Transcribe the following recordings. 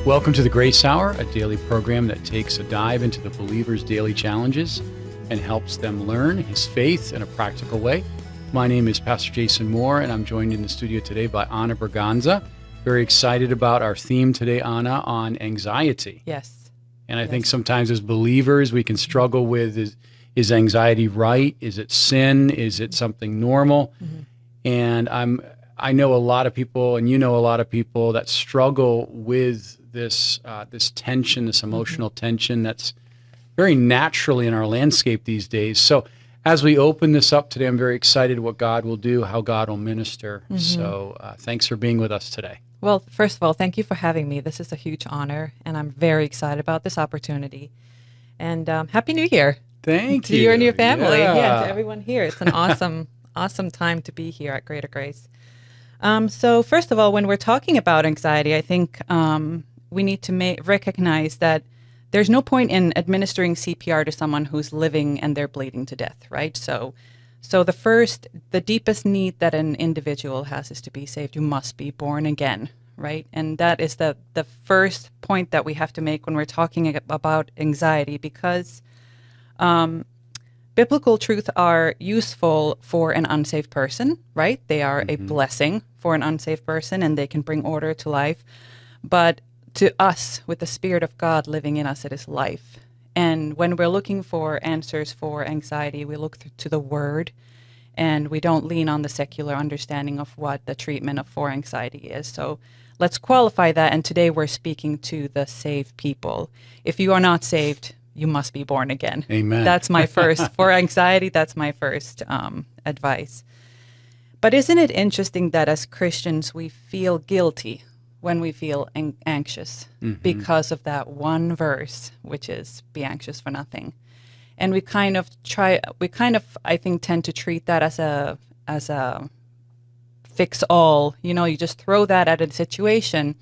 Welcome to the Grace Hour, a daily program that takes a dive into the believer's daily challenges and helps them learn his faith in a practical way. My name is Pastor Jason Moore, and I'm joined in the studio today by Anna Braganza. Very excited about our theme today, Anna, on anxiety. Yes. And I think sometimes as believers, we can struggle with, is anxiety right? Is it sin? Is it something normal? Mm-hmm. And I know a lot of people, and you know a lot of people that struggle with this tension, this emotional tension that's very naturally in our landscape these days. So as we open this up today, I'm very excited what God will do, how God will minister. Mm-hmm. So thanks for being with us today. Well, first of all, thank you for having me. This is a huge honor, and I'm very excited about this opportunity. And Happy New Year. Thank you. To you and your family. Yeah. To everyone here. It's an awesome time to be here at Greater Grace. So first of all, when we're talking about anxiety, I think we need to recognize that there's no point in administering CPR to someone who's living and they're bleeding to death, right? So the deepest need that an individual has is to be saved. You must be born again, right? And that is the first point that we have to make when we're talking about anxiety, because biblical truths are useful for an unsaved person, right? They are a blessing for an unsaved person, and they can bring order to life. But to us, with the Spirit of God living in us, it is life. And when we're looking for answers for anxiety, we look to the Word, and we don't lean on the secular understanding of what the treatment for anxiety is. So let's qualify that, and today we're speaking to the saved people. If you are not saved, you must be born again. Amen. That's my first, for anxiety, that's my first advice. But isn't it interesting that as Christians, we feel guilty when we feel anxious because of that one verse, which is be anxious for nothing. And we kind of, I think, tend to treat that as a fix all. You know, you just throw that at a situation.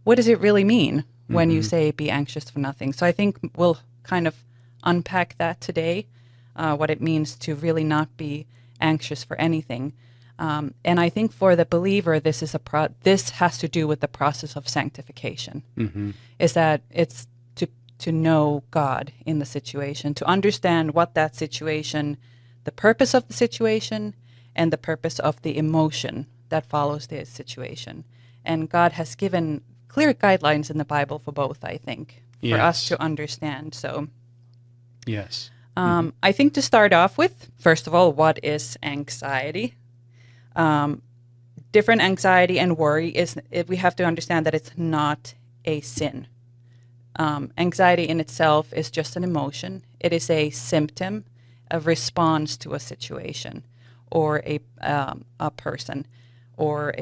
What does it really mean when you say be anxious for nothing? So I think we'll kind of unpack that today, what it means to really not be anxious for anything. And I think for the believer, this has to do with the process of sanctification. Is that it's to know God in the situation, to understand what that situation, the purpose of the situation, and the purpose of the emotion that follows the situation. And God has given clear guidelines in the Bible for both, I think, for us to understand. So, yes. I think to start off with, first of all, what is anxiety? Different anxiety and worry we have to understand that it's not a sin. Anxiety in itself is just an emotion. It is a symptom, a response to a situation, or a person, or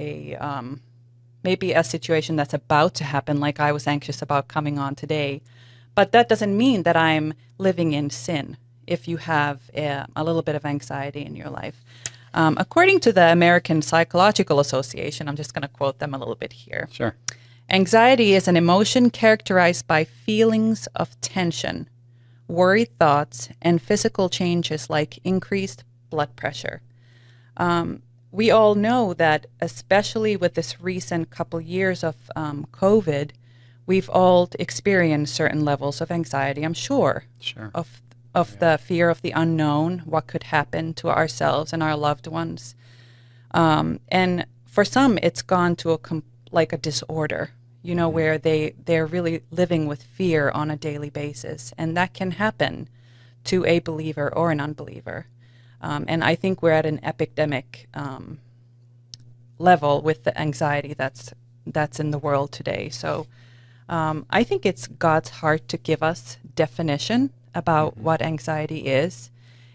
maybe a situation that's about to happen, like I was anxious about coming on today. But that doesn't mean that I'm living in sin if you have a little bit of anxiety in your life. According to the American Psychological Association, I'm just going to quote them a little bit here. Sure. Anxiety is an emotion characterized by feelings of tension, worried thoughts, and physical changes like increased blood pressure. We all know that, especially with this recent couple years of COVID, we've all experienced certain levels of anxiety, I'm sure. Sure. Of the fear of the unknown, what could happen to ourselves and our loved ones. And for some, it's gone to like a disorder, you know, where they're really living with fear on a daily basis. And that can happen to a believer or an unbeliever. And I think we're at an epidemic level with the anxiety that's in the world today. So I think it's God's heart to give us definition about what anxiety is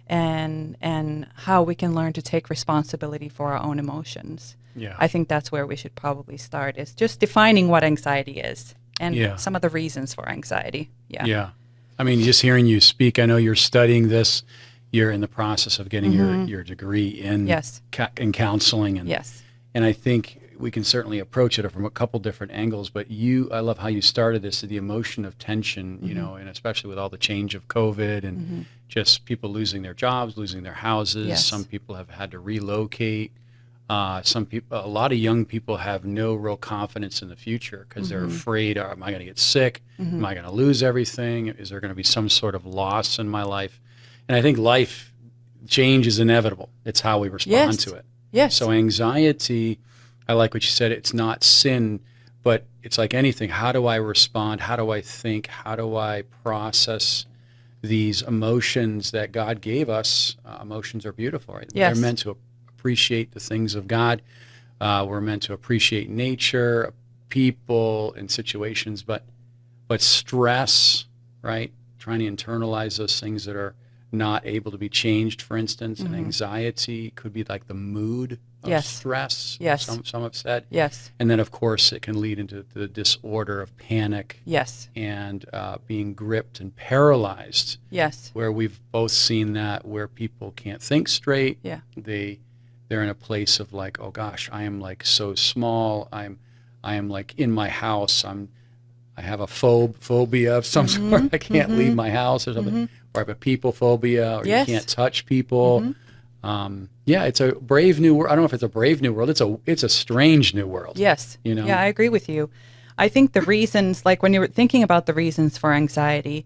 and how we can learn to take responsibility for our own emotions. Yeah. I think that's where we should probably start, is just defining what anxiety is and some of the reasons for anxiety. Yeah. I mean, just hearing you speak, I know you're studying this. You're in the process of getting your degree in counseling. And I think we can certainly approach it from a couple different angles, but I love how you started this, the emotion of tension, you know, and especially with all the change of COVID and just people losing their jobs, losing their houses. Some people have had to relocate. Some people, a lot of young people have no real confidence in the future because they're afraid, am I going to get sick? Am I going to lose everything? Is there going to be some sort of loss in my life? And I think life change is inevitable. It's how we respond to it. Yes. So anxiety, I like what you said, it's not sin, but it's like anything. How do I respond? How do I think? How do I process these emotions that God gave us? Emotions are beautiful, right? Yes. They're meant to appreciate the things of God. We're meant to appreciate nature, people, and situations, but stress, right? Trying to internalize those things that are not able to be changed, for instance, and anxiety could be like the mood of stress. Yes. Some have said. Yes. And then, of course, it can lead into the disorder of panic. Yes. And being gripped and paralyzed. Yes. Where we've both seen that, where people can't think straight. Yeah. They're in a place of like, oh gosh, I am like so small. I am like in my house. I have a phobia of some sort. I can't leave my house or something. Or I have a people phobia, or you can't touch people. It's a brave new world. I don't know if it's a brave new world. It's a strange new world. Yes. You know? Yeah, I agree with you. I think the reasons, like when you were thinking about the reasons for anxiety,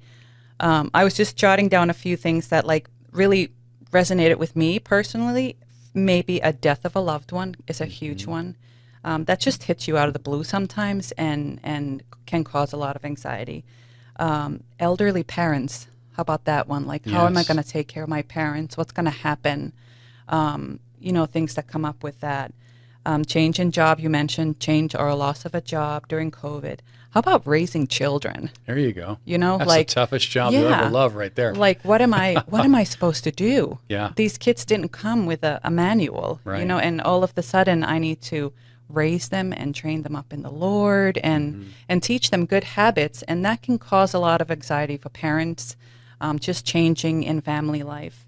I was just jotting down a few things that like really resonated with me personally. Maybe a death of a loved one is a huge one. That just hits you out of the blue sometimes and can cause a lot of anxiety. Elderly parents, how about that one? Like, how am I going to take care of my parents? What's going to happen? Things that come up with that. Change in job, you mentioned, change or a loss of a job during COVID. How about raising children? There you go. That's like the toughest job you'll ever love right there. Like, what am I supposed to do? Yeah. These kids didn't come with a manual, right. And all of a sudden I need to raise them and train them up in the Lord and teach them good habits. And that can cause a lot of anxiety for parents, just changing in family life.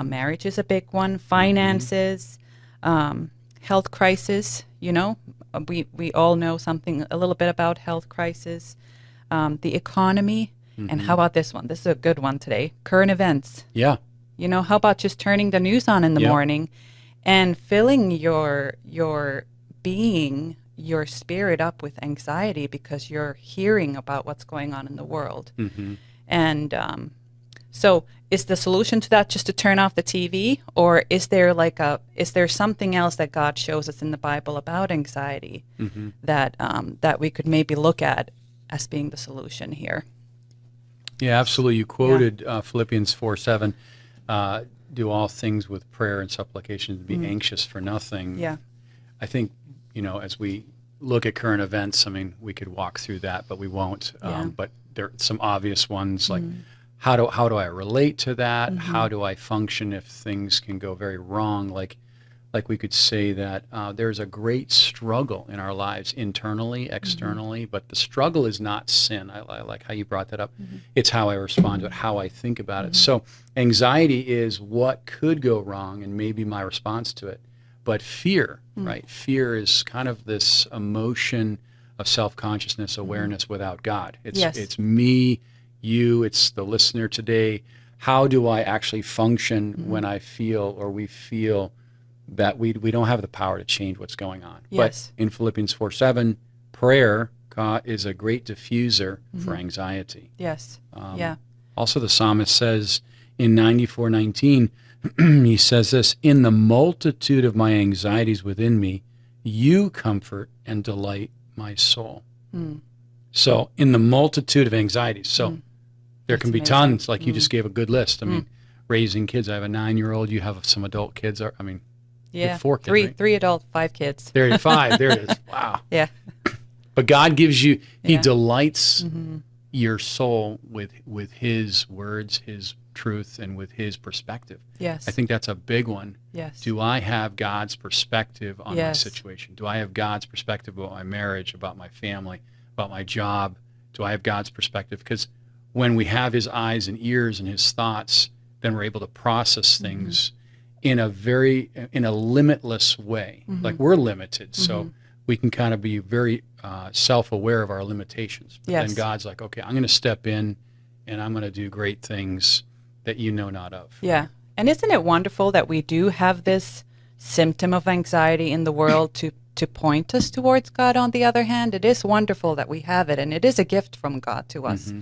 Marriage is a big one, finances, health crisis, we all know a little bit about health crisis, the economy, and how about this one? This is a good one today, current events. Yeah. How about just turning the news on in the morning and filling your being, your spirit up with anxiety because you're hearing about what's going on in the world. And so is the solution to that just to turn off the TV, or is there something else that God shows us in the Bible about anxiety that we could maybe look at as being the solution here? Yeah, absolutely. You quoted Philippians 4:7, do all things with prayer and supplication, to be anxious for nothing. Yeah. I think, as we look at current events, I mean, we could walk through that, but we won't. But there are some obvious ones like, how do I relate to that? How do I function if things can go very wrong? Like we could say that there's a great struggle in our lives internally, externally, but the struggle is not sin. I like how you brought that up. It's how I respond to it, how I think about it. So anxiety is what could go wrong and maybe my response to it. But fear, right? Fear is kind of this emotion of self-consciousness, awareness without God. It's me, you, it's the listener today. How do I actually function when I feel or we feel that we don't have the power to change what's going on? Yes. But in Philippians 4:7, prayer is a great diffuser for anxiety. Yes. Also, the psalmist says in 94:19, he says this, in the multitude of my anxieties within me, you comfort and delight my soul. So in the multitude of anxieties, so there can be tons, like you just gave a good list. I mean, raising kids, I have a 9-year-old, you have some adult kids. You have 4 kids, right? 3 adult, 5 kids. There you go, 5, there it is. Wow. Yeah. But God gives you, he delights your soul with his words, his truth, and with his perspective. Yes. I think that's a big one. Yes. Do I have God's perspective on my situation? Do I have God's perspective about my marriage, about my family, about my job? Do I have God's perspective? Because when we have his eyes and ears and his thoughts, then we're able to process things in a limitless way. Like we're limited, so we can kind of be very self-aware of our limitations. But then God's like, okay, I'm going to step in and I'm going to do great things that you know not of. Yeah. And isn't it wonderful that we do have this symptom of anxiety in the world to point us towards God. On the other hand, it is wonderful that we have it, and it is a gift from God to us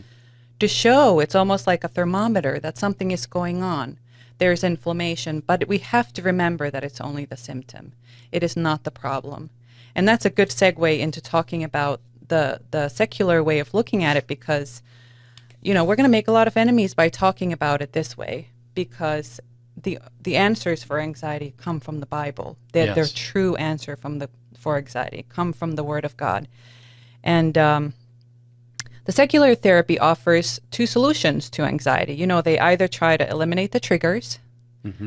to show. It's almost like a thermometer that something is going on. There's inflammation, but we have to remember that it's only the symptom. It is not the problem. And that's a good segue into talking about the secular way of looking at it, because, we're going to make a lot of enemies by talking about it this way, because the answers for anxiety come from the Bible. Their true answer for anxiety come from the Word of God. And the secular therapy offers two solutions to anxiety. They either try to eliminate the triggers.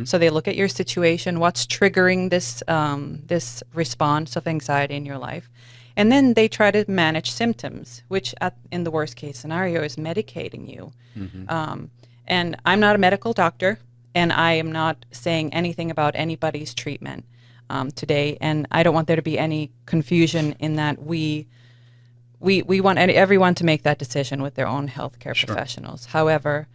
So they look at your situation, what's triggering this response of anxiety in your life. And then they try to manage symptoms, which in the worst case scenario is medicating you. And I'm not a medical doctor, and I am not saying anything about anybody's treatment today. And I don't want there to be any confusion in that we want everyone to make that decision with their own healthcare professionals. However,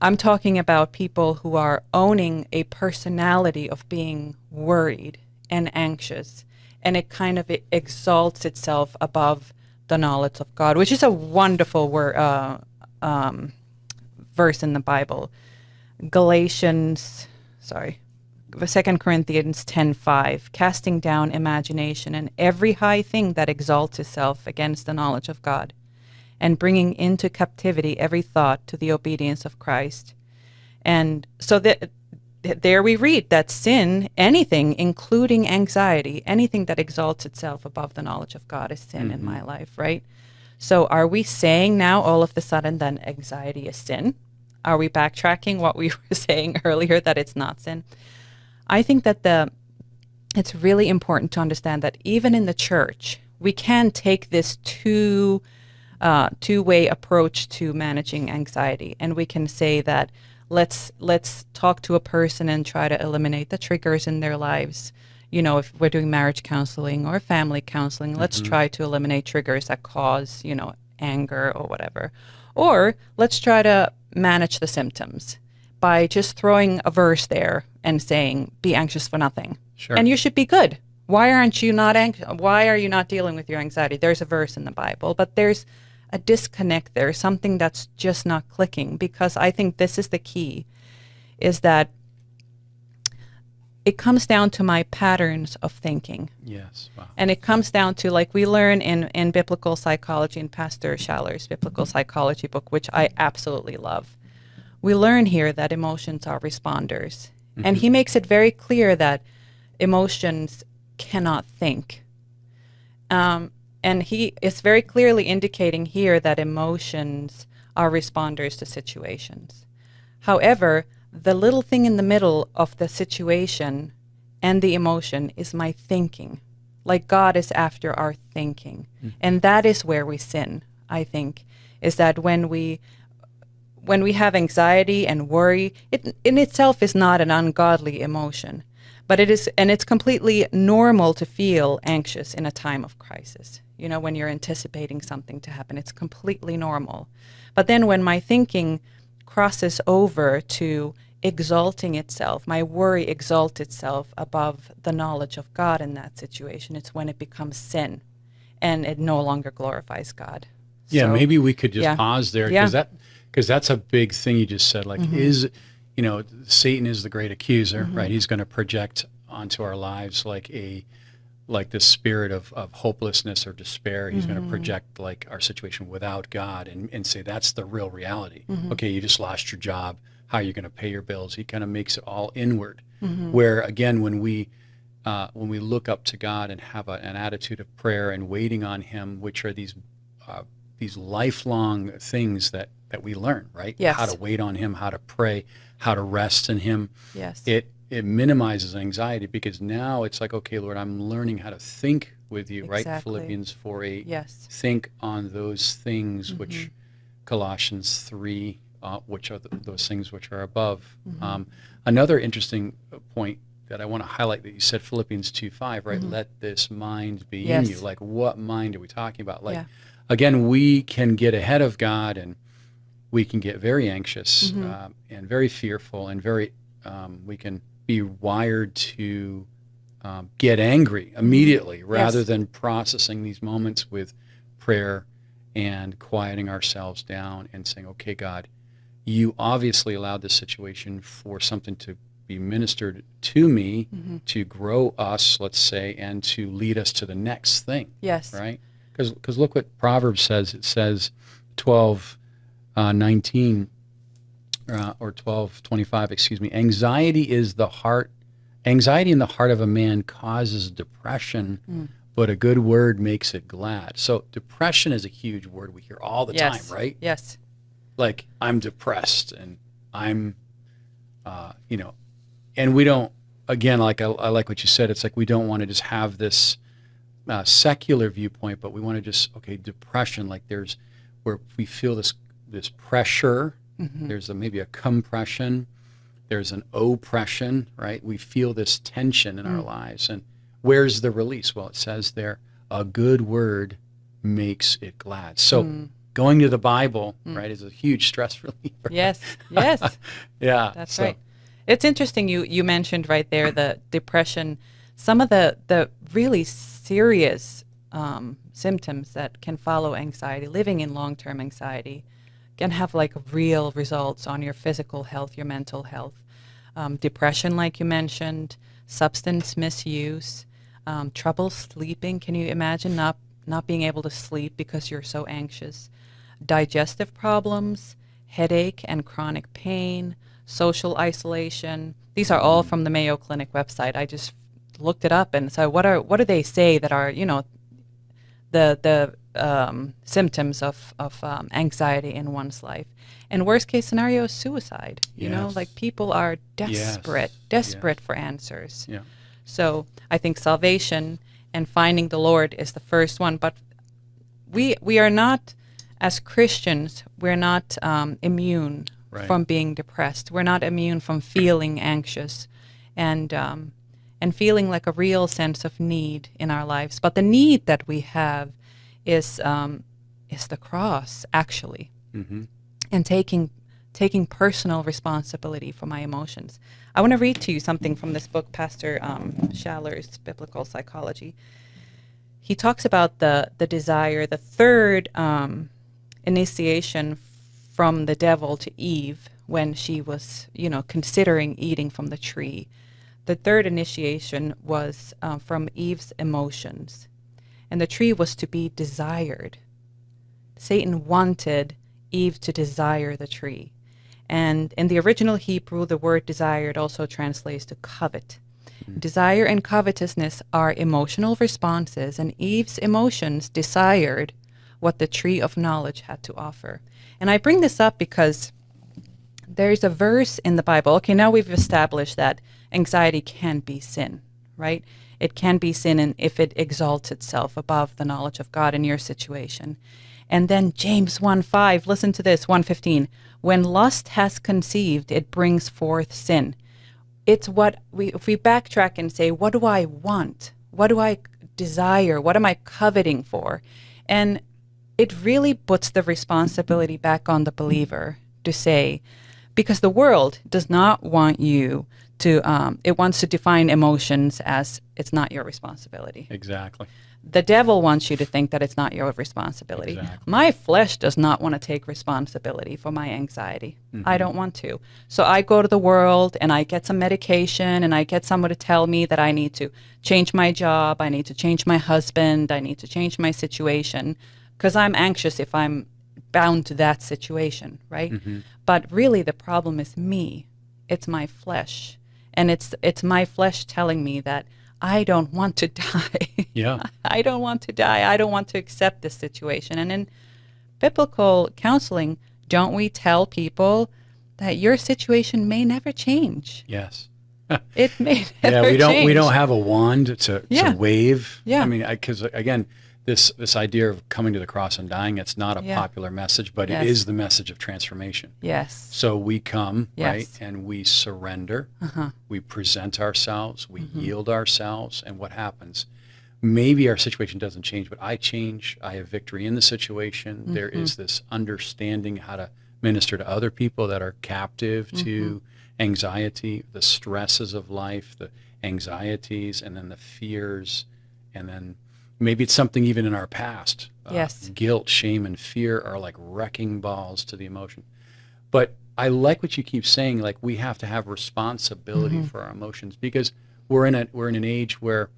I'm talking about people who are owning a personality of being worried and anxious, and it kind of exalts itself above the knowledge of God, which is a wonderful verse in the Bible. 2 Corinthians 10:5, casting down imagination and every high thing that exalts itself against the knowledge of God, and bringing into captivity every thought to the obedience of Christ. And so there we read that sin, anything, including anxiety, anything that exalts itself above the knowledge of God is sin in my life, right? So are we saying now all of a sudden that anxiety is sin? Are we backtracking what we were saying earlier, that it's not sin? I think that it's really important to understand that even in the church, we can take this two-way approach to managing anxiety, and we can say that let's talk to a person and try to eliminate the triggers in their lives. If we're doing marriage counseling or family counseling, let's try to eliminate triggers that cause, anger or whatever. Or let's try to manage the symptoms by just throwing a verse there and saying, be anxious for nothing. Sure. And you should be good. Why aren't you not anxious? Why are you not dealing with your anxiety? There's a verse in the Bible, but there's a disconnect there, something that's just not clicking, because I think this is the key, is that it comes down to my patterns of thinking. Yes. Wow. And it comes down to, like we learn in biblical psychology, in Pastor Schaller's biblical psychology book, which I absolutely love. We learn here that emotions are responders. And he makes it very clear that emotions cannot think. And he is very clearly indicating here that emotions are responders to situations. However, the little thing in the middle of the situation and the emotion is my thinking. Like God is after our thinking. And that is where we sin, I think, is that when we have anxiety and worry, it in itself is not an ungodly emotion, but it is, and it's completely normal to feel anxious in a time of crisis. When you're anticipating something to happen, it's completely normal. But then when my thinking crosses over to exalting itself, my worry exalts itself above the knowledge of God in that situation, it's when it becomes sin and it no longer glorifies God. Yeah, so, maybe we could just pause there, because that's a big thing you just said. Like, Satan is the great accuser, right? He's going to project onto our lives like this spirit of hopelessness or despair. He's going to project like our situation without God and say that's the real reality. Okay, you just lost your job. How are you going to pay your bills? He kind of makes it all inward. Where again, when we look up to God and have an attitude of prayer and waiting on Him, which are these lifelong things that we learn, right? Yes. How to wait on Him, how to pray, how to rest in Him. Yes. It minimizes anxiety, because now it's like, okay, Lord, I'm learning how to think with you, Exactly. right? Philippians 4:8. Yes. Think on those things which Colossians 3, which are those things which are above. Another interesting point that I want to highlight that you said, Philippians 2:5, right? Let this mind be in you. Like, what mind are we talking about? Like, again, we can get ahead of God, and we can get very anxious and very fearful, and very we can be wired to get angry immediately rather than processing these moments with prayer and quieting ourselves down and saying, okay, God, you obviously allowed this situation for something to be ministered to me, to grow us, let's say, and to lead us to the next thing. Yes. Right? Because look what Proverbs says. It says 12:19 or 12:25, excuse me. Anxiety in the heart of a man causes depression, but a good word makes it glad. So depression is a huge word we hear all the time, right? Yes. Like, I'm depressed and I'm, and we don't, again, like I like what you said, it's like we don't want to just have this secular viewpoint, but we want to just, okay, depression, like there's where we feel this pressure, there's maybe a compression, there's an oppression, right? We feel this tension in our lives. And where's the release? Well, it says there, a good word makes it glad. So going to the Bible, right, is a huge stress reliever. Yes. Yeah. That's right. It's interesting you mentioned right there the depression, some of the really serious symptoms that can follow anxiety, living in long-term anxiety, can have like real results on your physical health, your mental health. Depression, like you mentioned, substance misuse, trouble sleeping. Can you imagine not being able to sleep because you're so anxious? Digestive problems, headache and chronic pain, social isolation. These are all from the Mayo Clinic website. I just looked it up, and so what do they say that are the symptoms of anxiety in one's life? And worst case scenario is suicide. Like people are desperate for answers. Yeah. So I think salvation and finding the Lord is the first one. But we are not, as Christians, we're not immune from being depressed. We're not immune from feeling anxious and feeling like a real sense of need in our lives. But the need that we have is the cross, actually, and taking personal responsibility for my emotions. I want to read to you something from this book, Pastor Schaller's Biblical Psychology. He talks about the desire, the third initiation from the devil to Eve when she was, considering eating from the tree. The third initiation was from Eve's emotions, and the tree was to be desired. Satan wanted Eve to desire the tree. And in the original Hebrew, the word desired also translates to covet. Desire and covetousness are emotional responses, and Eve's emotions desired what the tree of knowledge had to offer. And I bring this up because there's a verse in the Bible. Okay, now we've established that anxiety can be sin, right? It can be sin if it exalts itself above the knowledge of God in your situation. And then James 1:5, listen to this, 1:15. When lust has conceived, it brings forth sin. It's if we backtrack and say, what do I want? What do I desire? What am I coveting for? And it really puts the responsibility back on the believer to say, because the world does not want you to, it wants to define emotions as it's not your responsibility. Exactly. The devil wants you to think that it's not your responsibility. Exactly. My flesh does not want to take responsibility for my anxiety. I don't want to. So I go to the world and I get some medication and I get someone to tell me that I need to change my job, I need to change my husband, I need to change my situation, because I'm anxious if I'm bound to that situation, right? But really the problem is me. It's my flesh. And it's my flesh telling me that I don't want to die. Yeah. I don't want to die. I don't want to accept this situation. And in biblical counseling, don't we tell people that your situation may never change? Yes. It may never change. We don't have a wand to wave. Yeah. I mean, because again, this idea of coming to the cross and dying, it's not a popular message, but it is the message of transformation. Yes. So we come, right, and we surrender. We present ourselves, we yield ourselves, and what happens? Maybe our situation doesn't change, but I change. I have victory in the situation. There is this understanding how to minister to other people that are captive to anxiety, the stresses of life, the anxieties, and then the fears, and then maybe it's something even in our past. Yes. Guilt, shame, and fear are like wrecking balls to the emotion. But I like what you keep saying, like we have to have responsibility for our emotions, because we're in an age where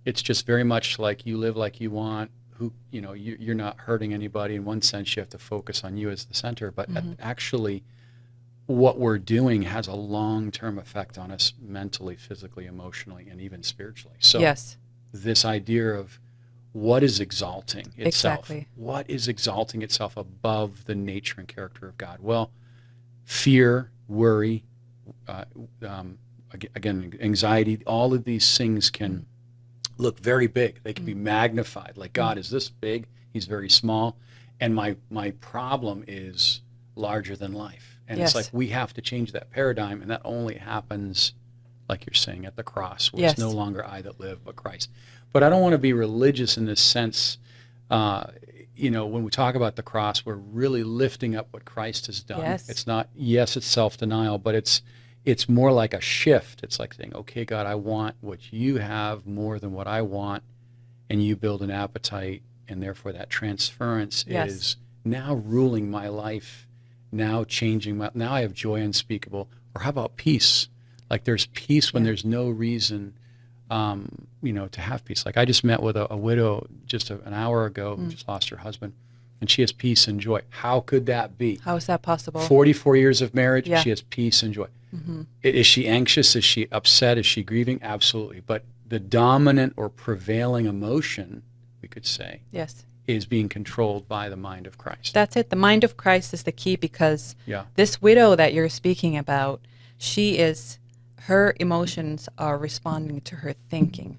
it's just very much like you live like you want. You're not hurting anybody. In one sense, you have to focus on you as the center, but actually what we're doing has a long-term effect on us mentally, physically, emotionally, and even spiritually. So yes. This idea of what is exalting itself? Exactly. What is exalting itself above the nature and character of God? Well, fear, worry, again, anxiety, all of these things can look very big. They can be magnified. Like, God is this big, he's very small, and my problem is larger than life. And yes. It's like we have to change that paradigm, and that only happens, like you're saying, at the cross, where yes. it's no longer I that live, but Christ. But I don't want to be religious in this sense. When we talk about the cross, we're really lifting up what Christ has done. Yes. It's not, yes, it's self-denial, but it's more like a shift. It's like saying, okay, God, I want what you have more than what I want, and you build an appetite, and therefore that transference yes. is now ruling my life, now changing now I have joy unspeakable. Or how about peace? Like there's peace when there's no reason to have peace. Like I just met with a widow just an hour ago who just lost her husband, and she has peace and joy. How could that be? How is that possible? 44 years of marriage, yeah. she has peace and joy. Mm-hmm. Is she anxious? Is she upset? Is she grieving? Absolutely. But the dominant or prevailing emotion, we could say, yes. is being controlled by the mind of Christ. That's it. The mind of Christ is the key, because this widow that you're speaking about, her emotions are responding to her thinking,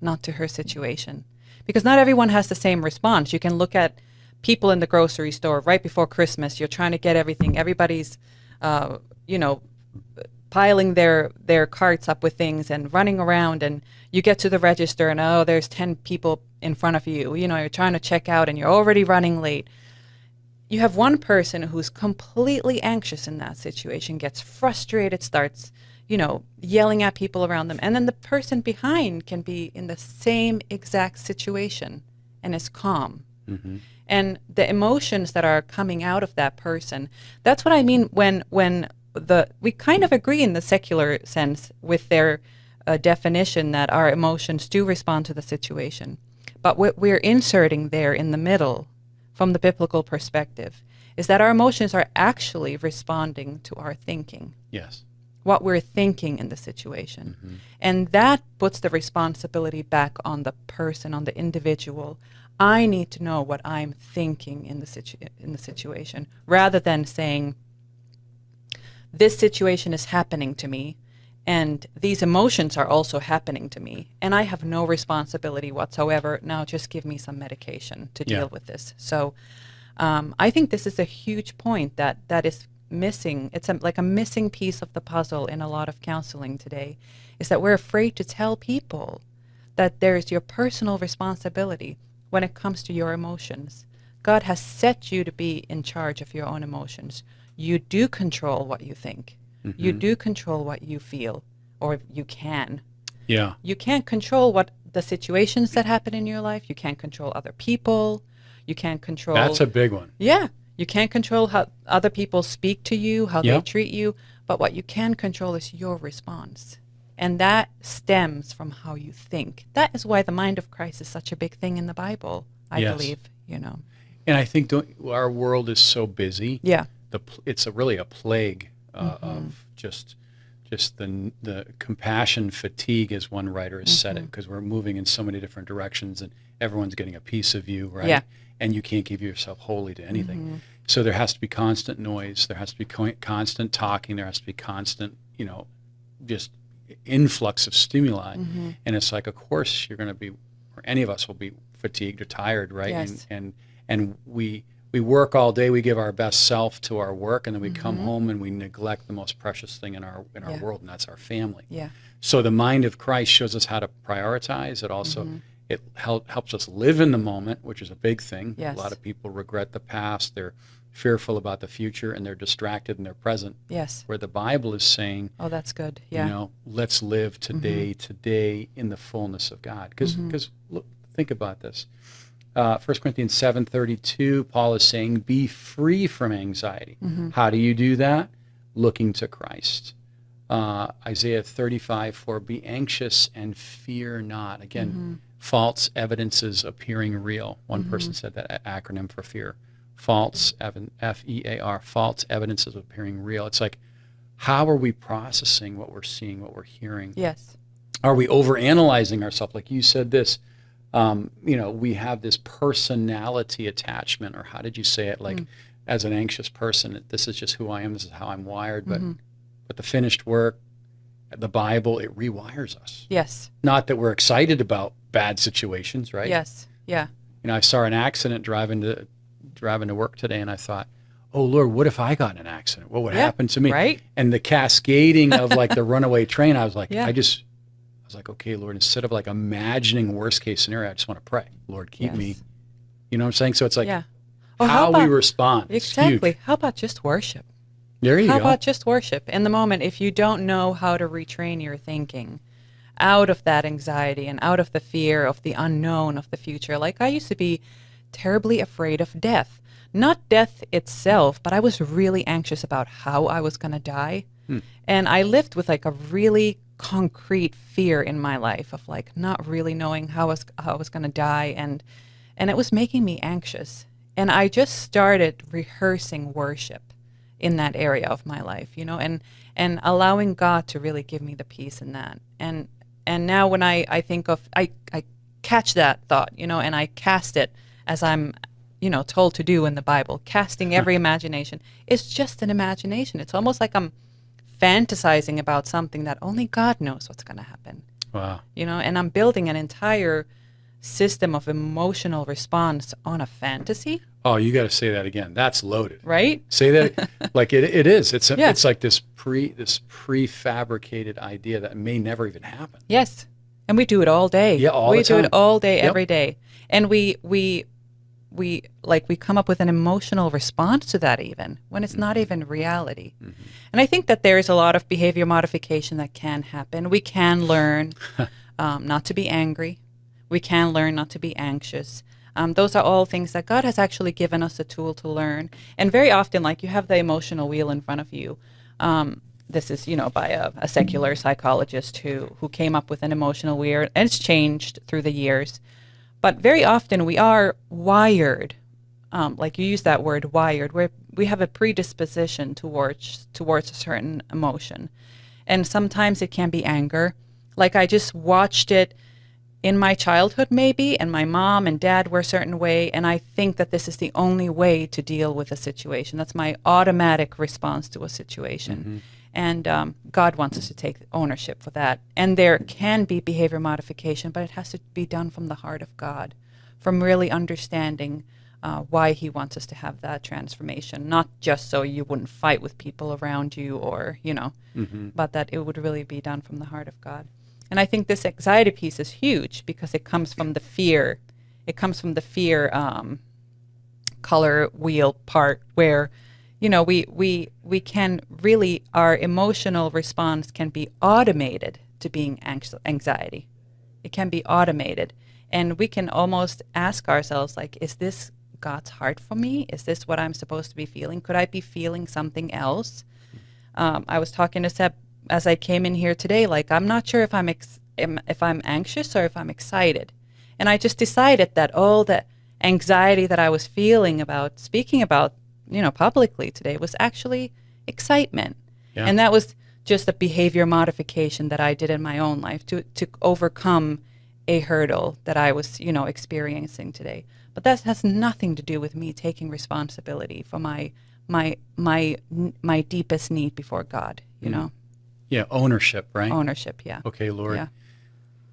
not to her situation. Because not everyone has the same response. You can look at people in the grocery store right before Christmas. You're trying to get everything. Everybody's, piling their carts up with things and running around, and you get to the register and, there's 10 people in front of you. You're trying to check out and you're already running late. You have one person who's completely anxious in that situation, gets frustrated, starts yelling at people around them. And then the person behind can be in the same exact situation and is calm. Mm-hmm. And the emotions that are coming out of that person, that's what I mean when we kind of agree in the secular sense with their definition that our emotions do respond to the situation. But what we're inserting there in the middle from the biblical perspective is that our emotions are actually responding to our thinking. Yes. What we're thinking in the situation. Mm-hmm. And that puts the responsibility back on the person, on the individual. I need to know what I'm thinking in the situation, rather than saying, this situation is happening to me, and these emotions are also happening to me, and I have no responsibility whatsoever. Now just give me some medication to deal with this. So I think this is a huge point that is missing. It's like a missing piece of the puzzle in a lot of counseling today, is that we're afraid to tell people that there's your personal responsibility when it comes to your emotions. God has set you to be in charge of your own emotions. You do control what you think. Mm-hmm. You do control what you feel, or you can. Yeah. You can't control what the situations that happen in your life. You can't control other people. You can't control... That's a big one. Yeah. You can't control how other people speak to you, how they treat you, but what you can control is your response. And that stems from how you think. That is why the mind of Christ is such a big thing in the Bible, I believe, And I think our world is so busy. Yeah. It's really a plague of just the compassion fatigue, as one writer has said it, because we're moving in so many different directions and everyone's getting a piece of you, right? Yeah. And you can't give yourself wholly to anything. So there has to be constant noise. There has to be constant talking. There has to be constant, just influx of stimuli. And it's like, of course, you're going to be, or any of us will be fatigued or tired, right? Yes. And we work all day. We give our best self to our work, and then we come home and we neglect the most precious thing in our world, and that's our family. Yeah. So the mind of Christ shows us how to prioritize. It also it helps us live in the moment, which is a big thing. Yes. A lot of people regret the past. They're fearful about the future and they're distracted in their present. Yes. Where the Bible is saying, oh, that's good. Yeah. Let's live today in the fullness of God. Because think about this. 1 Corinthians 7:32, Paul is saying, be free from anxiety. How do you do that? Looking to Christ. Isaiah 35:4, be anxious and fear not. Again, false evidences appearing real. One person said that acronym for fear. False, F-E-A-R, false evidences appearing real. It's like, how are we processing what we're seeing, what we're hearing? Yes. Are we overanalyzing ourselves? Like you said this, we have this personality attachment, or how did you say it? Like, as an anxious person, this is just who I am, this is how I'm wired. But the finished work, the Bible, it rewires us. Yes. Not that we're excited about bad situations, right? Yes. Yeah. I saw an accident driving to work today, and I thought, oh, Lord, what if I got in an accident? What would happen to me? Right. And the cascading of like the runaway train, I was like, I was like, okay, Lord, instead of like imagining worst case scenario, I just want to pray, Lord, keep me. You know what I'm saying? So it's like how we respond. Exactly. How about just worship? There you go. How about just worship? In the moment, if you don't know how to retrain your thinking out of that anxiety and out of the fear of the unknown of the future, like I used to be terribly afraid of death. Not death itself, but I was really anxious about how I was going to die. And I lived with like a really concrete fear in my life of like not really knowing how I was going to die, and it was making me anxious. And I just started rehearsing worship in that area of my life, and allowing God to really give me the peace in that. And now when I think of, I catch that thought, and I cast it as I'm, told to do in the Bible. Casting every imagination. It's just an imagination. It's almost like I'm fantasizing about something that only God knows what's going to happen. Wow. And I'm building an entire system of emotional response on a fantasy. Oh, you got to say that again. That's loaded. Right? Say that like it is. It's like this prefabricated idea that may never even happen. Yes. And we do it all day. Yeah, all the time. We do it all day, every day. And we come up with an emotional response to that even when it's not even reality. And I think that there is a lot of behavior modification that can happen. We can learn not to be angry. We can learn not to be anxious. Those are all things that God has actually given us a tool to learn. And very often, like, you have the emotional wheel in front of you. This is, by a secular psychologist who came up with an emotional wheel, and it's changed through the years. But very often we are wired, like you use that word, wired, where we have a predisposition towards a certain emotion. And sometimes it can be anger. Like, I just watched it in my childhood maybe, and my mom and dad were a certain way, and I think that this is the only way to deal with a situation. That's my automatic response to a situation. And God wants us to take ownership for that. And there can be behavior modification, but it has to be done from the heart of God, from really understanding why he wants us to have that transformation, not just so you wouldn't fight with people around you or, but that it would really be done from the heart of God. And I think this anxiety piece is huge because it comes from the fear. It comes from the fear color wheel part where, we can really, our emotional response can be automated to being anxiety. It can be automated. And we can almost ask ourselves, like, is this God's heart for me? Is this what I'm supposed to be feeling? Could I be feeling something else? I was talking to Seb as I came in here today, like, I'm not sure if I'm anxious or if I'm excited. And I just decided that all the anxiety that I was feeling about speaking about, publicly today was actually excitement. Yeah. And that was just a behavior modification that I did in my own life to overcome a hurdle that I was, experiencing today. But that has nothing to do with me taking responsibility for my deepest need before God, Yeah, ownership, right? Ownership, yeah. Okay, Lord, yeah.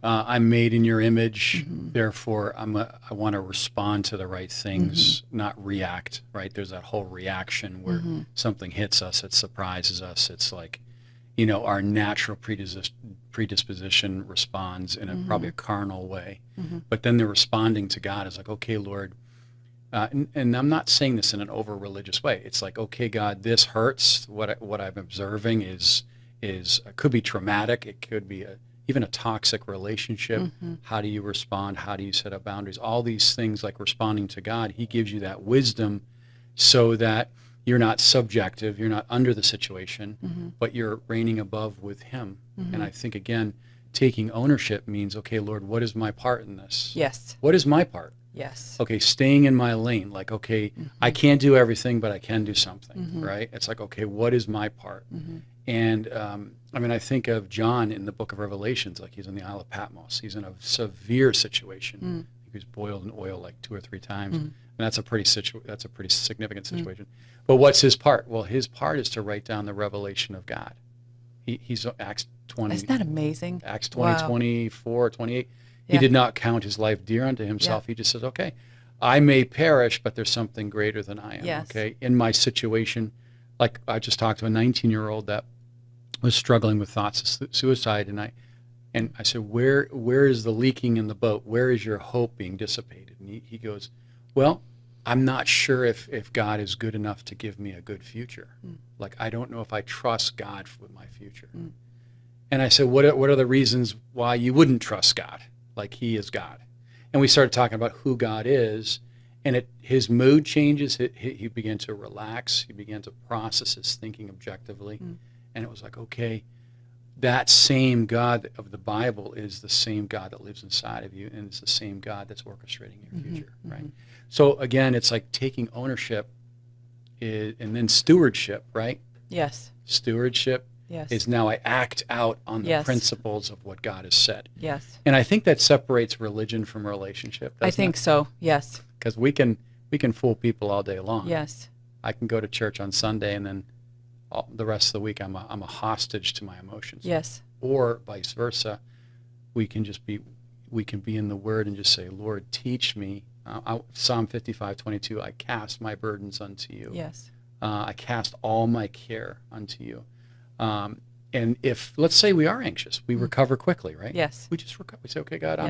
I'm made in your image, therefore I want to respond to the right things, not react, right? There's that whole reaction where something hits us, it surprises us. It's like, our natural predisposition responds in probably a carnal way. But then the responding to God is like, okay, Lord, and I'm not saying this in an over-religious way. It's like, okay, God, this hurts. What I'm observing is could be traumatic. It could be even a toxic relationship. Mm-hmm. How do you respond? How do you set up boundaries? All these things, like responding to God, he gives you that wisdom so that you're not subjective, you're not under the situation, mm-hmm. but you're reigning above with him. Mm-hmm. And I think, again, taking ownership means, okay, Lord, what is my part in this? Yes. What is my part? Yes. Okay, staying in my lane. Like, okay, mm-hmm. I can't do everything, but I can do something, mm-hmm. right? It's like, okay, what is my part? Mm-hmm. And I think of John in the book of Revelations, like he's on the Isle of Patmos. He's in a severe situation. Mm. He was boiled in oil like 2 or 3 times. Mm. And that's a pretty significant situation. But what's his part? Well, his part is to write down the revelation of God. He's Acts 20. Isn't that amazing? Acts 20, wow. 24, 28. Yeah. He did not count his life dear unto himself. Yeah. He just says, okay, I may perish, but there's something greater than I am. Yes. Okay, in my situation, like I just talked to a 19-year-old that was struggling with thoughts of suicide, and I said, where is the leaking in the boat? Where is your hope being dissipated? And he goes, well, I'm not sure if God is good enough to give me a good future. Mm. Like, I don't know if I trust God with my future. Mm. And I said, what are the reasons why you wouldn't trust God? Like, he is God. And we started talking about who God is, and his mood changes. He began to relax. He began to process his thinking objectively. Mm. And it was like, okay, that same God of the Bible is the same God that lives inside of you, and it's the same God that's orchestrating your mm-hmm, future, right? Mm-hmm. So again, it's like taking ownership and then stewardship, right? Yes. Stewardship is now I act out on the principles of what God has said. Yes. And I think that separates religion from relationship. I think so, yes. Because we can fool people all day long. Yes. I can go to church on Sunday and then the rest of the week I'm a hostage to my emotions. Yes. Or vice versa. We can be in the Word and just say, Lord, teach me. Psalm 55:22, I cast my burdens unto you. Yes. I cast all my care unto you. And if, let's say we are anxious, we recover quickly, right? Yes. We just recover. We say, okay, God,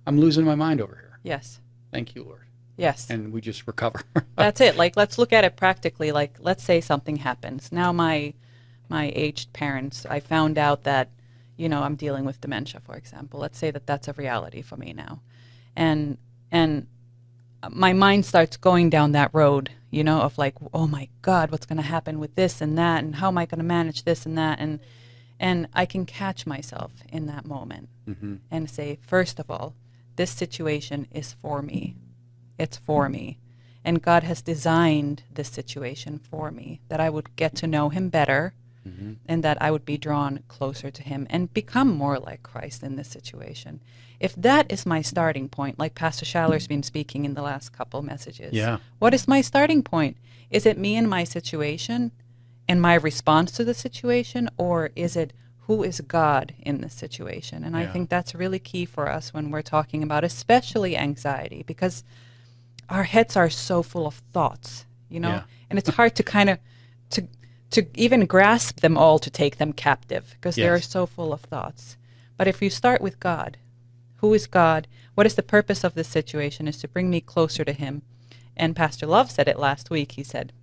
I'm losing my mind over here. Yes. Thank you, Lord. Yes. And we just recover. That's it. Like, let's look at it practically. Like, let's say something happens. Now my aged parents, I found out that, I'm dealing with dementia, for example. Let's say that that's a reality for me now. And my mind starts going down that road, of like, oh my God, what's going to happen with this and that, and how am I going to manage this and that? And I can catch myself in that moment mm-hmm. and say, first of all, this situation is for me. It's for me. And God has designed this situation for me, that I would get to know him better mm-hmm. and that I would be drawn closer to him and become more like Christ in this situation. If that is my starting point, like Pastor Schaller's been speaking in the last couple messages, what is my starting point? Is it me and my situation and my response to the situation, or is it who is God in this situation? And I think that's really key for us when we're talking about especially anxiety, because our heads are so full of thoughts, and it's hard to kind of to even grasp them all, to take them captive, because they're so full of thoughts. But if you start with God, who is God? What is the purpose of this situation? Is to bring me closer to him. And Pastor Love said it last week. He said,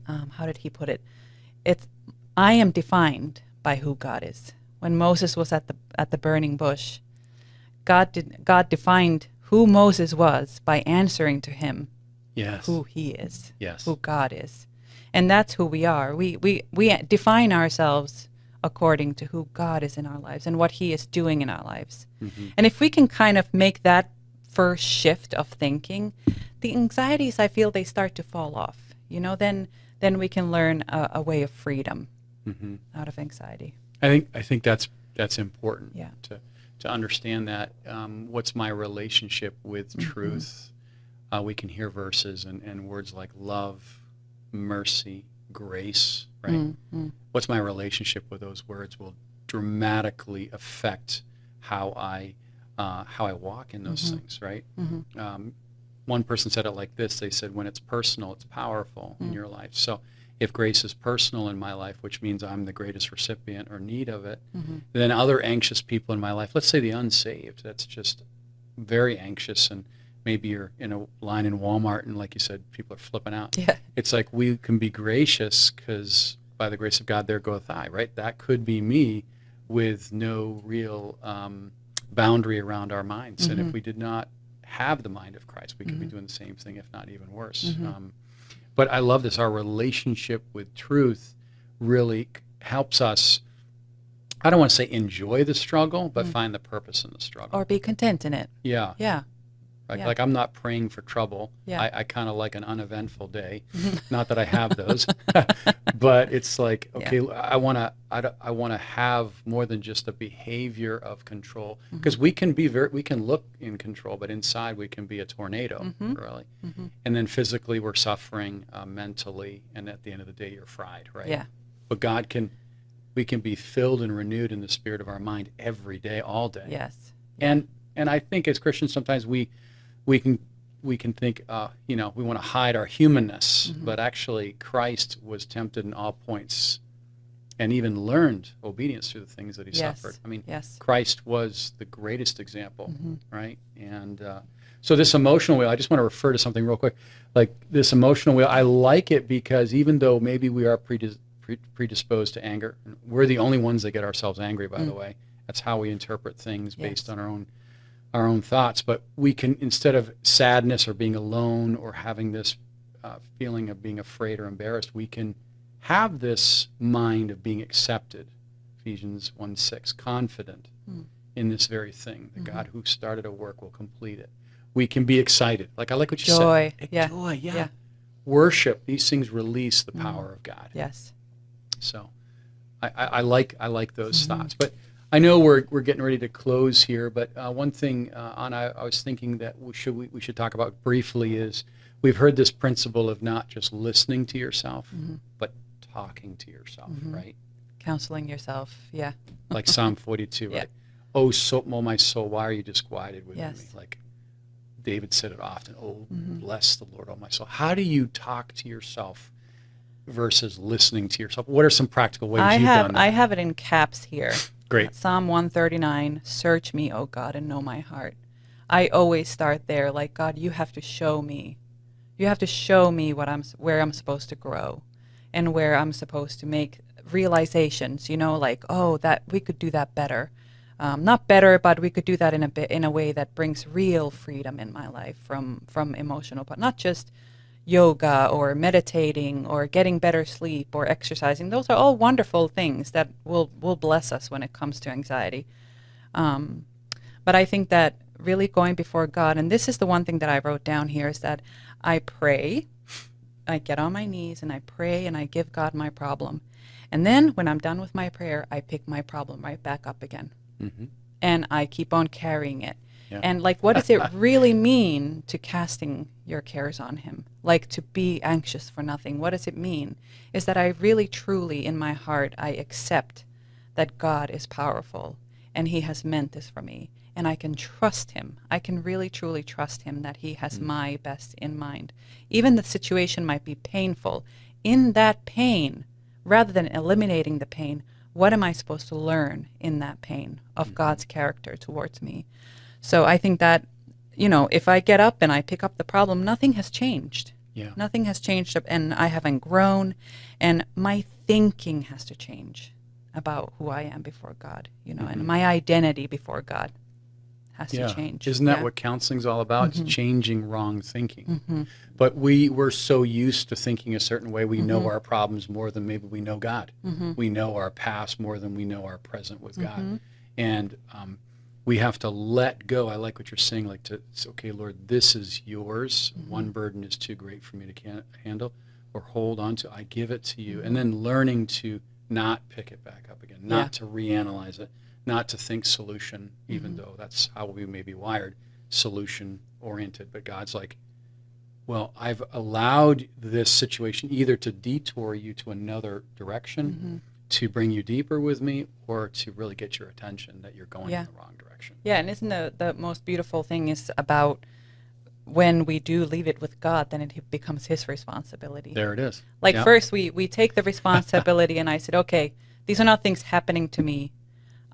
how did he put it? I am defined by who God is. When Moses was at the burning bush, God defined who Moses was by answering to him who he is, who God is. And that's who we are. We define ourselves according to who God is in our lives and what he is doing in our lives. Mm-hmm. And if we can kind of make that first shift of thinking, the anxieties, I feel, they start to fall off. Then we can learn a way of freedom mm-hmm. out of anxiety. I think that's important to understand that. What's my relationship with mm-hmm. truth? We can hear verses and words like love, mercy, grace, right? Mm-hmm. What's my relationship with those words will dramatically affect how I walk in those mm-hmm. things, right? Mm-hmm. One person said it like this. They said, when it's personal, it's powerful in your life. So if grace is personal in my life, which means I'm the greatest recipient or need of it, mm-hmm. then other anxious people in my life, let's say the unsaved, that's just very anxious and maybe you're in a line in Walmart and, like you said, people are flipping out. Yeah. It's like we can be gracious because by the grace of God, there goeth I, right? That could be me with no real boundary around our minds. And if we did not have the mind of Christ, we could be doing the same thing, if not even worse. But I love this. Our relationship with truth really helps us, I don't want to say enjoy the struggle, but find the purpose in the struggle. Or be content in it. Yeah. Yeah. Like I'm not praying for trouble. Yeah. I kind of like an uneventful day. Not that I have those, but it's like, okay, I want to have more than just a behavior of control, because we can look in control, but inside we can be a tornado, really. And then physically we're suffering, mentally, and at the end of the day you're fried, right? Yeah. But we can be filled and renewed in the spirit of our mind every day, all day. Yes. And I think as Christians sometimes we can think, we want to hide our humanness, but actually Christ was tempted in all points and even learned obedience through the things that he suffered. I mean, Christ was the greatest example, right? And so this emotional wheel, I just want to refer to something real quick. Like this emotional wheel, I like it because even though maybe we are predisposed to anger, we're the only ones that get ourselves angry, by the way. That's how we interpret things based on our own thoughts. But we can, instead of sadness or being alone or having this feeling of being afraid or embarrassed, we can have this mind of being accepted, Ephesians 1:6, confident in this very thing. The God who started a work will complete it. We can be excited. Like I like what you said. Joy, yeah. Worship, these things release the power of God. Yes. So I like those thoughts. But I know we're getting ready to close here, but one thing, Anna, I was thinking that we should talk about briefly is we've heard this principle of not just listening to yourself, but talking to yourself, right? Counseling yourself, yeah. Like Psalm 42, right? Oh, my soul, why are you disquieted within me? Like David said it often, oh, bless the Lord, oh my soul. How do you talk to yourself versus listening to yourself? What are some practical ways you've done that? I have it in caps here. Great. Psalm 139, search me, O God, and know my heart. I always start there, like, God, you have to show me. You have to show me where I'm supposed to grow and where I'm supposed to make realizations, like, oh, that we could do that better. Not better, but we could do that in a way that brings real freedom in my life from emotional, but not just yoga or meditating or getting better sleep or exercising. Those are all wonderful things that will bless us when it comes to anxiety. But I think that really going before God, and this is the one thing that I wrote down here, is that I pray, I get on my knees and I pray and I give God my problem. And then when I'm done with my prayer, I pick my problem right back up again. And I keep on carrying it. Yeah. And like, what does it really mean to casting your cares on him? Like to be anxious for nothing. What does it mean? Is that I really truly in my heart, I accept that God is powerful and he has meant this for me. And I can trust him. I can really truly trust him that he has my best in mind. Even the situation might be painful. In that pain, rather than eliminating the pain, what am I supposed to learn in that pain of God's character towards me? So I think that, if I get up and I pick up the problem, nothing has changed. Yeah. Nothing has changed, and I haven't grown, and my thinking has to change about who I am before God, and my identity before God has to change. Isn't that what counseling's all about? It's changing wrong thinking. But we're so used to thinking a certain way. We know our problems more than maybe we know God. We know our past more than we know our present with God. And we have to let go. I like what you're saying, like okay, Lord, this is yours. One burden is too great for me to handle or hold on to. I give it to you. And then learning to not pick it back up again, not to reanalyze it, not to think solution, even though that's how we may be wired, solution-oriented. But God's like, well, I've allowed this situation either to detour you to another direction, to bring you deeper with me, or to really get your attention that you're going in the wrong direction. Yeah, and isn't the most beautiful thing is about when we do leave it with God, then it becomes his responsibility. There it is. Like first we take the responsibility and I said, okay, these are not things happening to me.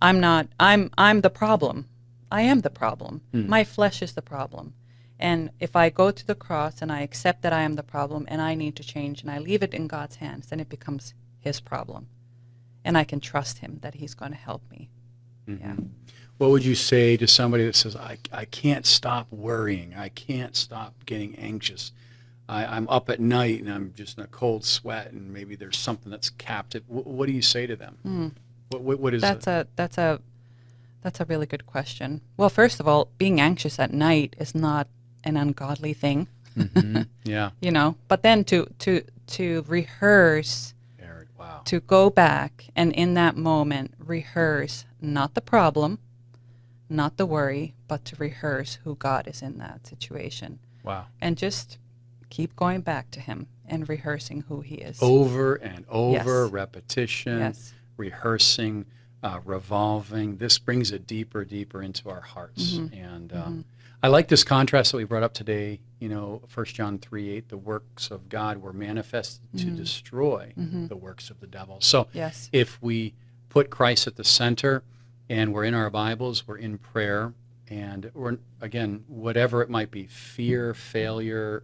I'm the problem. I am the problem. My flesh is the problem. And if I go to the cross and I accept that I am the problem and I need to change and I leave it in God's hands, then it becomes his problem. And I can trust him that he's going to help me. Mm-hmm. Yeah. What would you say to somebody that says, I can't stop worrying, I can't stop getting anxious, I'm up at night and I'm just in a cold sweat and maybe there's something that's captive? What do you say to them? What is it? That's a really good question. Well, first of all, being anxious at night is not an ungodly thing. Mm-hmm. Yeah. You know, but then to rehearse, wow. To go back and in that moment rehearse not the problem, not the worry, but to rehearse who God is in that situation. Wow. And just keep going back to him and rehearsing who he is. Over and over, yes. repetition, yes. rehearsing, revolving. This brings it deeper into our hearts. Mm-hmm. And I like this contrast that we brought up today. 1 John 3:8, the works of God were manifested to destroy the works of the devil. So yes. if we put Christ at the center and we're in our Bibles, we're in prayer, and we're, again, whatever it might be, fear, failure,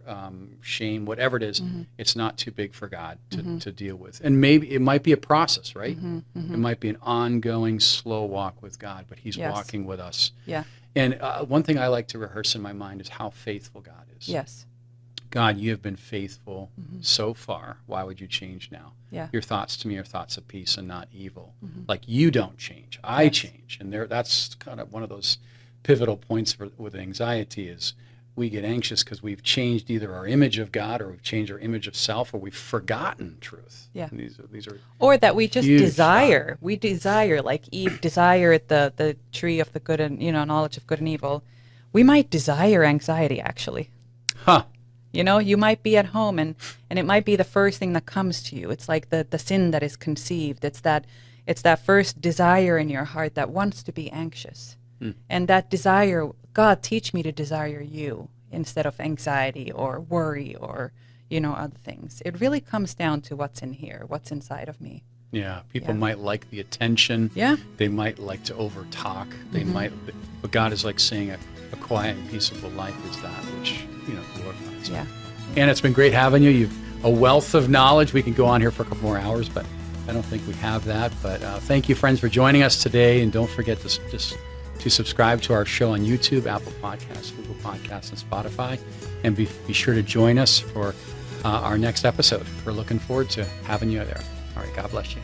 shame, whatever it is, it's not too big for God to deal with. And maybe it might be a process, right? It might be an ongoing, slow walk with God, but he's yes. walking with us. Yeah. And one thing I like to rehearse in my mind is how faithful God is. Yes. God, you have been faithful so far. Why would you change now? Yeah. Your thoughts to me are thoughts of peace and not evil. Like, you don't change. I yes. change. And that's kind of one of those pivotal points with anxiety is we get anxious because we've changed either our image of God or we've changed our image of self or we've forgotten truth. Yeah. And these are or that we just desire. We desire, like Eve desired the tree of the good and, knowledge of good and evil. We might desire anxiety, actually. Huh. You might be at home and it might be the first thing that comes to you. It's like the sin that is conceived. It's that first desire in your heart that wants to be anxious. And that desire, God, teach me to desire you instead of anxiety or worry or, other things. It really comes down to what's in here, what's inside of me. Yeah, people might like the attention. Yeah. They might like to over-talk. They might, but God is like saying a quiet and peaceable life is that which, glorifies. Yeah. And it's been great having you. You've a wealth of knowledge. We can go on here for a couple more hours, but I don't think we have that. But thank you, friends, for joining us today. And don't forget to subscribe to our show on YouTube, Apple Podcasts, Google Podcasts, and Spotify. And be sure to join us for our next episode. We're looking forward to having you there. All right, God bless you.